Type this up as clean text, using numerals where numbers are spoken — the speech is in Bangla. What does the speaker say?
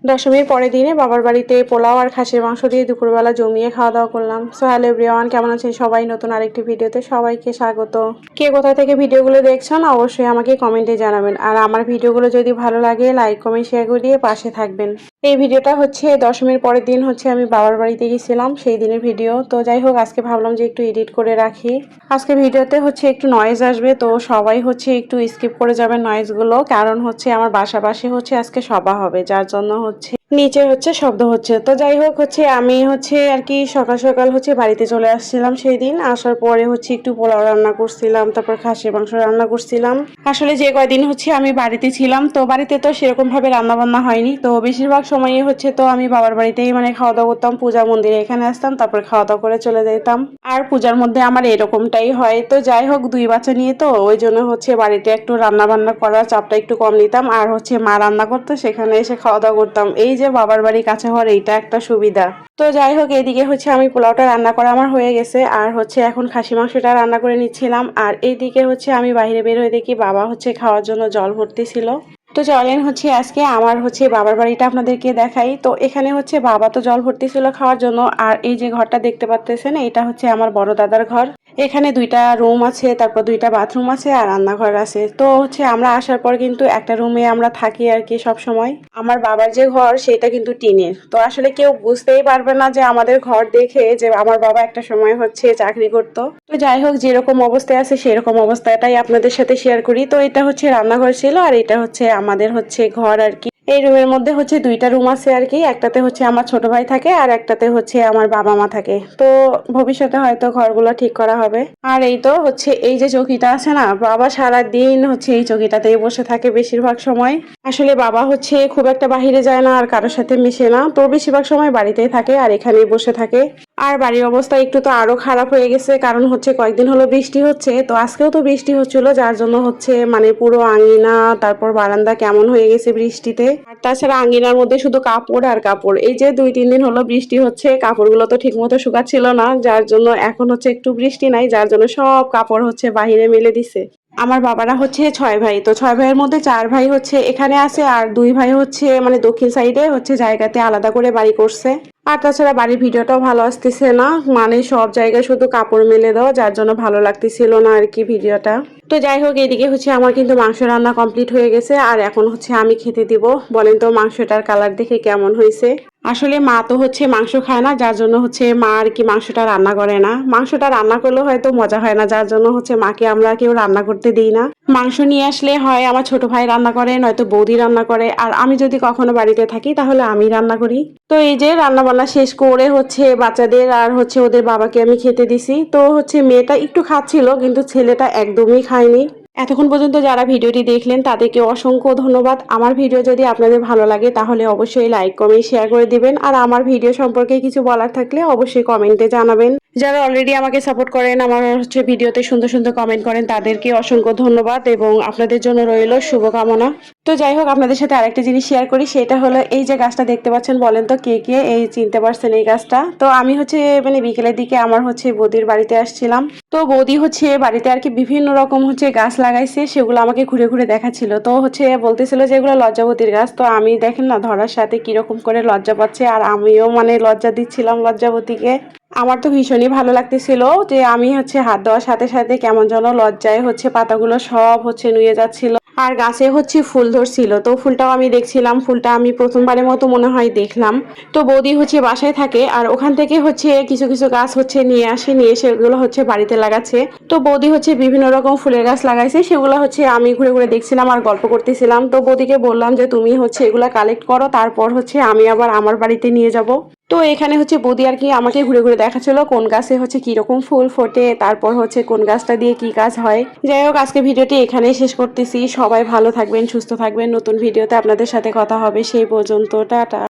দশমীর পরের দিনে বাবার বাড়িতে পোলাও আর খাসির মাংস দিয়ে দুপুরবেলা জমিয়ে খাওয়া দাওয়া করলাম। সো হ্যালো এভরিওয়ান, কেমন আছেন সবাই? নতুন আরেকটি ভিডিওতে সবাইকে স্বাগত। কে কোথা থেকে ভিডিওগুলো দেখছেন অবশ্যই আমাকে কমেন্টে জানাবেন। আর আমার ভিডিওগুলো যদি ভালো লাগে লাইক কমেন্ট শেয়ার করে দিয়ে পাশে থাকবেন। এই ভিডিওটা হচ্ছে দশমীর পরের দিন হচ্ছে আমি বাবার বাড়িতে গেছিলাম, সেই দিনের ভিডিও। তো যাই হোক, আজকে ভাবলাম যে একটু এডিট করে রাখি। আজকে ভিডিওতে হচ্ছে একটু নয়েজ আসবে, তো সবাই হচ্ছে একটু স্কিপ করে যাবেন নয়েজগুলো, কারণ হচ্ছে আমার বাসা পাশে হচ্ছে আজকে সভা হবে, যার জন্য হচ্ছে নিচে হচ্ছে শব্দ হচ্ছে। তো যাই হোক, হচ্ছে আমি হচ্ছে আর কি সকাল সকাল হচ্ছে বাড়িতে চলে আসছিলাম। সেই দিন আসার পরে হচ্ছে একটু পোলাও রান্না করছিলাম, তারপর খাসির মাংস রান্না করছিলাম। আসলে যে কয়দিন হচ্ছে আমি বাড়িতে ছিলাম, তো বাড়িতে তো সেরকম ভাবে রান্না বান্না হয়নি। তো বেশিরভাগ সময়ই হচ্ছে তো আমি বাবার বাড়িতেই মানে খাওয়া দাওয়া করতাম, পূজা মন্দিরে এখানে আসতাম, তারপর খাওয়া দাওয়া করে চলে যেতাম। আর পূজার মধ্যে আমার এরকমটাই হয়। তো যাই হোক, দুই বাচ্চা নিয়ে তো ওই জন্য হচ্ছে বাড়িতে একটু রান্না বান্না করার চাপটা একটু কম নিতাম। আর হচ্ছে মা রান্না করতো, সেখানে এসে খাওয়া দাওয়া করতাম। এই যে বাবার বাড়ি কাছে হওয়ার এইটা একটা সুবিধা। তো যাই হোক, এইদিকে হচ্ছে আমি পোলাওটা রান্না করা আমার হয়ে গেছে, আর হচ্ছে এখন খাসি মাংসটা রান্না করে নিচ্ছিলাম। আর এইদিকে হচ্ছে আমি বাইরে বের হয়ে দেখি বাবা হচ্ছে খাওয়ার জন্য জল ভরতেছিল। তো চলেন হচ্ছে আজকে আমার হচ্ছে বাবার বাড়িটা আপনাদেরকে দেখাই। তো এখানে হচ্ছে বাবা তো জল ভর্তি ছিল খাওয়ার জন্য। আর এই যে ঘরটা দেখতে পাচ্ছেন, এটা হচ্ছে আমার বড় দাদার ঘর। এখানে দুইটা রুম আছে, তারপর দুইটা বাথরুম আছে আর রান্নাঘর আছে। তো হচ্ছে আমরা আসার পর কিন্তু একটা রুমে আমরা থাকি আর কি সব সময়। আমার বাবার যে ঘর সেটা কিন্তু টিনের। তো আসলে কেউ বুঝতেই পারবে না যে আমাদের ঘর দেখে যে আমার বাবা একটা সময় হচ্ছে চাকরি করতো। তো যাই হোক, যেরকম অবস্থায় আছে সেরকম অবস্থাটাই আপনাদের সাথে শেয়ার করি। তো এটা হচ্ছে রান্নাঘর ছিল, আর এটা হচ্ছে আমাদের হচ্ছে ঘর আর কি। এই রুমের মধ্যে হচ্ছে দুইটা রুম আছে আর কি। একটাতে হচ্ছে আমার ছোট ভাই থাকে, আর একটাতে হচ্ছে আমার বাবা মা থাকে। তো ভবিষ্যতে হয়তো ঘরগুলো ঠিক করা হবে। আর এই তো হচ্ছে এই যে চৌকিটা আছে না, বাবা সারা দিন হচ্ছে এই চৌকিটাতেই বসে থাকে বেশিরভাগ সময়। আসলে বাবা হচ্ছে খুব একটা বাহিরে যায় না আর কারোর সাথে মিশে না, তো বেশিরভাগ সময় বাড়িতেই থাকে আর এখানেই বসে থাকে। আর বাড়ির অবস্থা একটু তো আরো খারাপ হয়ে গেছে, কারণ হচ্ছে কয়েকদিন হলো বৃষ্টি হচ্ছে। তো আজকেও তো বৃষ্টি হচ্ছিল, যার জন্য হচ্ছে মানে পুরো আঙিনা তারপর বারান্দা কেমন হয়ে গেছে বৃষ্টিতে। আর তাছাড়া আঙিনার মধ্যে শুধু কাপড় আর কাপড়। এই যে 2-3 দিন হলো বৃষ্টি হচ্ছে, কাপড়গুলো তো ঠিক মতো শুকাচ্ছিল না, যার জন্য এখন হচ্ছে একটু বৃষ্টি নাই, যার জন্য সব কাপড় হচ্ছে বাহিরে মেলে দিছে। আমার বাবারা হচ্ছে 6 ভাই। তো 6 ভাইয়ের মধ্যে 4 ভাই হচ্ছে এখানে আছে, আর 2 ভাই হচ্ছে মানে দক্ষিণ সাইডে হচ্ছে জায়গাতে আলাদা করে বাড়ি করছে। আর তাছাড়া বাড়ির ভিডিওটাও ভালো আসতেছে না, মানে সব জায়গায় শুধু কাপড় মেলে দেওয়া, যার জন্য ভালো লাগতেছিল না আর কি ভিডিওটা। তো যাই হোক, এদিকে হচ্ছে আমার কিন্তু মাংস রান্না কমপ্লিট হয়ে গেছে, আর এখন হচ্ছে আমি খেতে দিব। বলেন তো মাংসটার কালার দেখে কেমন হয়েছে? আসলে মা তো হচ্ছে মাংস খায় না, যার জন্য হচ্ছে মা আর কি মাংসটা রান্না করে না। মাংসটা রান্না করলেও হয়তো মজা হয় না, যার জন্য হচ্ছে মাকে আমরা কেউ রান্না করতে দিই না। মাংস নিয়ে আসলে হয় আমার ছোট ভাই রান্না করে, নয়তো বৌদি রান্না করে। আর আমি যদি কখনো বাড়িতে থাকি তাহলে আমি রান্না করি। তো এই যে রান্না বান্না শেষ করে হচ্ছে বাচ্চাদের আর হচ্ছে ওদের বাবাকে আমি খেতে দিছি। তো হচ্ছে মেয়েটা একটু খাচ্ছিল, কিন্তু ছেলেটা একদমই খায়নি। এতক্ষণ পর্যন্ত যারা ভিডিওটি দেখলেন তাদেরকে অসংখ্য ধন্যবাদ। আমার ভিডিও যদি আপনাদের ভালো লাগে তাহলে অবশ্যই লাইক কমেন্ট শেয়ার করে দিবেন। আর আমার ভিডিও সম্পর্কে কিছু বলার থাকলে অবশ্যই কমেন্টে জানাবেন। যারা অলরেডি আমাকে সাপোর্ট করেন, আমার হচ্ছে ভিডিওতে সুন্দর সুন্দর কমেন্ট করেন, তাদেরকে অসংখ্য ধন্যবাদ এবং আপনাদের জন্য রইল শুভকামনা। তো যাই হোক, আপনাদের সাথে আরেকটা জিনিস শেয়ার করি, সেটা হলো এই যে গাছটা দেখতে পাচ্ছেন, বলেন তো কে কে এই চিনতে পারছেন এই গাছটা? তো আমি হচ্ছে মানে বিকেলের দিকে আমার হচ্ছে বৌদির বাড়িতে আসছিলাম। তো বৌদি হচ্ছে বাড়িতে আর কি বিভিন্ন রকম হচ্ছে গাছ লাগাইছে, সেগুলো আমাকে ঘুরে ঘুরে দেখাচ্ছিল। তো হচ্ছে বলতেছিল যে এগুলো লজ্জাবতীর গাছ। তো আমি দেখেন না ধরার সাথে কিরকম করে লজ্জা পাচ্ছে, আর আমিও মানে লজ্জা দিচ্ছিলাম লজ্জাবতীকে। আমার তো ভীষণই ভালো লাগতেছিল যে আমি হচ্ছে হাত দেওয়ার সাথে সাথে কেমন যেন লজ্জায় হচ্ছে পাতাগুলো সব হচ্ছে নুয়ে যাচ্ছিল। আর গাছে হচ্ছে ফুল ধরছিল, তো ফুলটাও আমি দেখছিলাম। ফুলটা আমি প্রথমবারের মতো মনে হয় দেখলাম। তো বৌদি হচ্ছে বাসায় থাকে, আর ওখান থেকে হচ্ছে কিছু কিছু গাছ হচ্ছে নিয়ে আসে, নিয়ে এসে ওগুলো হচ্ছে বাড়িতে লাগাচ্ছে। তো বৌদি হচ্ছে বিভিন্ন রকম ফুলের গাছ লাগাইছে, সেগুলো হচ্ছে আমি ঘুরে ঘুরে দেখছিলাম আর গল্প করতেছিলাম। তো বৌদিকে বললাম যে তুমি হচ্ছে এগুলা কালেক্ট করো, তারপর হচ্ছে আমি আবার আমার বাড়িতে নিয়ে যাব। তো এখানে হচ্ছে বৌদি আর কি আমাকে ঘুরে ঘুরে দেখাচ্ছিল কোন গাছে হচ্ছে কিরকম ফুল ফোটে, তারপর হচ্ছে কোন গাছটা দিয়ে কি কাজ হয়। যাই হোক, আজকে ভিডিওটি এখানেই শেষ করতেছি। সবাই ভালো থাকবেন, সুস্থ থাকবেন। নতুন ভিডিওতে আপনাদের সাথে কথা হবে, সেই পর্যন্ত টাটা।